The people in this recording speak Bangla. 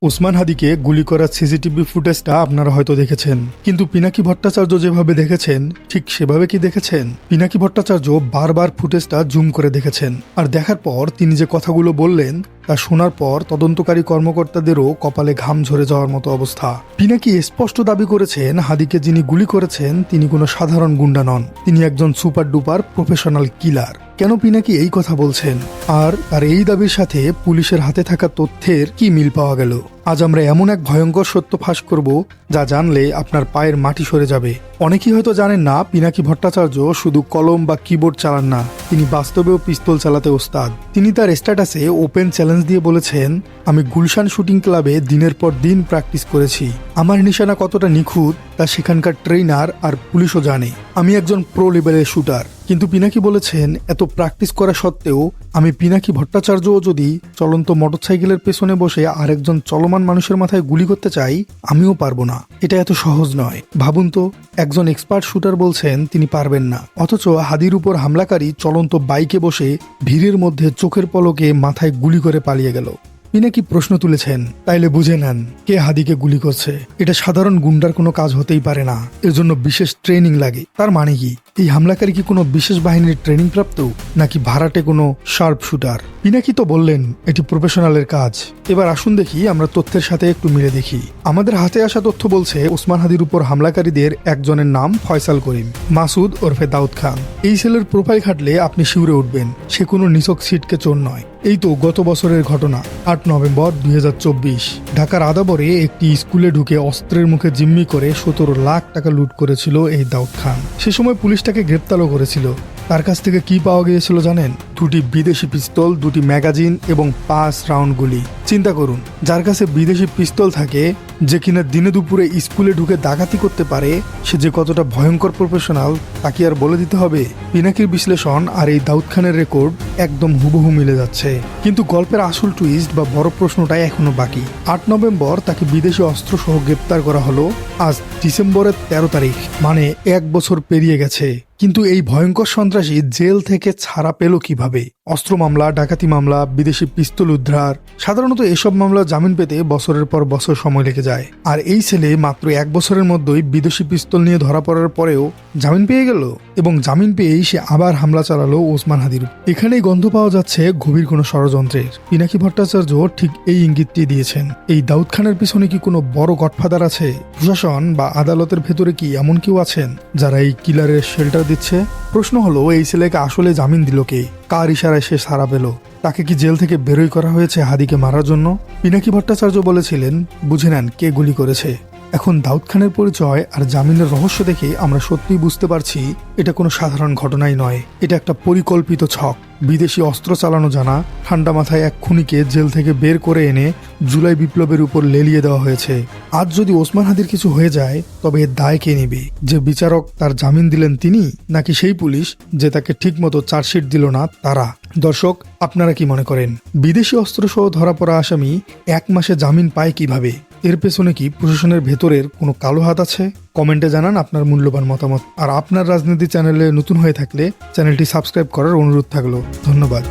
ওসমান হাদিকে গুলি করার সিসিটিভি ফুটেজটা আপনারা হয়তো দেখেছেন, কিন্তু পিনাকি ভট্টাচার্য যেভাবে দেখেছেন ঠিক সেভাবে কি দেখেছেন? পিনাকি ভট্টাচার্য বারবার ফুটেজটা জুম করে দেখেছেন, আর দেখার পর তিনি যে কথাগুলো বললেন তা শোনার পর তদন্তকারী কর্মকর্তাদেরও কপালে ঘাম ঝরে যাওয়ার মতো অবস্থা। পিনাকি স্পষ্ট দাবি করেছেন হাদিকে যিনি গুলি করেছেন তিনি কোনো সাধারণ গুন্ডা নন, তিনি একজন সুপার ডুপার প্রফেশনাল কিলার। কেন পিনাকি এই কথা বলছেন, আর তার এই দাবির সাথে পুলিশের হাতে থাকা তথ্যের কি মিল পাওয়া গেল? আজ আমরা এমন এক ভয়ঙ্কর সত্য ফাঁস করব যা জানলে আপনার পায়ের মাটি সরে যাবে। অনেকেই হয়তো জানেন না, পিনাকি ভট্টাচার্য শুধু কলম বা কিবোর্ড চালান না, তিনি বাস্তবেও পিস্তল চালাতে ওস্তাদ। তিনি তার স্ট্যাটাসে ওপেন চ্যালেঞ্জ দিয়ে বলেছেন, আমি গুলশান শুটিং ক্লাবে দিনের পর দিন প্র্যাকটিস করেছি। আমার নিশানা কতটা নিখুঁত তা সেখানকার ট্রেনার আর পুলিশও জানে। আমি একজন প্রো লেভেলের শুটার। কিন্তু পিনাকি বলেছেন, এত প্র্যাকটিস করা সত্ত্বেও আমি পিনাকি ভট্টাচার্যও যদি চলন্ত মোটরসাইকেলের পেছনে বসে আরেকজন চলমান মানুষের মাথায় গুলি করতে চাই, আমিও পারবো না। এটা এত সহজ নয়। ভাবুন তো, একজন এক্সপার্ট শুটার বলছেন তিনি পারবেন না, অথচ হাদির উপর হামলাকারী চলন্ত বাইকে বসে ভিড়ের মধ্যে চোখের পলকে মাথায় গুলি করে পালিয়ে গেল। পিনাকি প্রশ্ন তুলেছেন, তাইলে বুঝে নেন কে হাদিকে গুলি করছে। এটা সাধারণ গুন্ডার কোনো কাজ হতেই পারে না, এর জন্য বিশেষ ট্রেনিং লাগে। তার মানে কি এই হামলাকারী কি কোনো বিশেষ বাহিনীর ট্রেনিং প্রাপ্ত, নাকি ভাড়াটে কোনো শার্প শুটার? পিনাকি তো বললেন এটি প্রফেশনালের কাজ। এবার আসুন দেখি আমরা তথ্যের সাথে একটু মিলে দেখি। আমাদের হাতে আসা তথ্য বলছে ওসমান হাদির উপর হামলাকারীদের একজনের নাম ফয়সাল করিম, মাসুদ ওরফে দাউদ খান। এই ছেলের প্রোফাইল ঘাটলে আপনি শিউরে উঠবেন, সে কোনো নিছক সিটকে চোর নয়। এই তো গত বছরের ঘটনা, 8 নভেম্বর 2024 ঢাকার আদাবরে একটি স্কুলে ঢুকে অস্ত্রের মুখে জিম্মি করে 17 লাখ টাকা লুট করেছিল এই দাউদ খান। সে সময় পুলিশ তাকে গ্রেপ্তারও করেছিল। তার কাছ থেকে কি পাওয়া গিয়েছিল জানেন? 2টি বিদেশি পিস্তল, 2টি ম্যাগাজিন এবং 5 রাউন্ড গুলি। চিন্তা করুন, যার কাছে বিদেশি পিস্তল থাকে, যে কিনা দিনে দুপুরে স্কুলে ঢুকে ডাকাতি করতে পারে, সে যে কতটা ভয়ঙ্কর প্রফেশনাল তা কি আর বলে দিতে হবে? পিনাকির বিশ্লেষণ আর এই দাউদ খানের রেকর্ড একদম হুবহু মিলে যাচ্ছে। কিন্তু গল্পের আসল টুইস্ট বা বড় প্রশ্নটাই এখনো বাকি। 8 নভেম্বর তাকে বিদেশি অস্ত্র সহ গ্রেপ্তার করা হলো। আজ ডিসেম্বরের 13 তারিখ, মানে 1 বছর পেরিয়ে গেছে। কিন্তু এই ভয়ঙ্কর সন্ত্রাসী জেল থেকে ছাড়া পেল কিভাবে? অস্ত্র মামলা, ডাকাতি মামলা, বিদেশি পিস্তল উদ্ধার, সাধারণত এসব মামলা জামিন পেতে বছরের পর বছর সময় লেগে যায়। আর এই ছেলে মাত্র 1 বছরের মধ্যেই বিদেশি পিস্তল নিয়ে ধরা পড়ার পরেও জামিন পেয়ে গেল, এবং জামিন পেয়েই সে আবার হামলা চালালো ওসমান হাদির। এখানেই গন্ধ পাওয়া যাচ্ছে গভীর কোনো ষড়যন্ত্রের। পিনাকি ভট্টাচার্য ঠিক এই ইঙ্গিতটি দিয়েছেন। এই দাউদ খানের পিছনে কি কোনো বড় গডফাদার আছে? প্রশাসন বা আদালতের ভেতরে কি এমন কেউ আছেন যারা এই কিলারের শেল্টার দিচ্ছে? প্রশ্ন হলো, এই ছেলেকে আসলে জামিন দিল কে? কার ইশারায় সে সাড়া পেল? তাকে কি জেল থেকে বেরোই করা হয়েছে হাদিকে মারার জন্য? পিনাকি ভট্টাচার্য বলেছিলেন, বুঝে নেন কে গুলি করেছে। এখন দাউদ খানের পরিচয় আর জামিনের রহস্য দেখে আমরা সত্যিই বুঝতে পারছি এটা কোনো সাধারণ ঘটনাই নয়, এটা একটা পরিকল্পিত ছক। বিদেশি অস্ত্র চালানো জানা, ঠান্ডা মাথায় এক খুনিকে জেল থেকে বের করে এনে জুলাই বিপ্লবের উপর লেলিয়ে দেওয়া হয়েছে। আজ যদি ওসমান হাদির কিছু হয়ে যায়, তবে এর দায় কে নেবে? যে বিচারক তার জামিন দিলেন তিনি, নাকি সেই পুলিশ যে তাকে ঠিকমতো চার্জশিট দিল না তারা? দর্শক, আপনারা কি মনে করেন বিদেশি অস্ত্র সহ ধরা পড়া আসামি 1 মাসে জামিন পায় কিভাবে? এর পেছনে কি প্রশাসনের ভেতরের কোনো কালো হাত আছে? কমেন্টে জানান আপনার মূল্যবান মতামত। আর আপনার রাজনীতি চ্যানেলে নতুন হয়ে থাকলে চ্যানেলটি সাবস্ক্রাইব করার অনুরোধ থাকলো। ধন্যবাদ।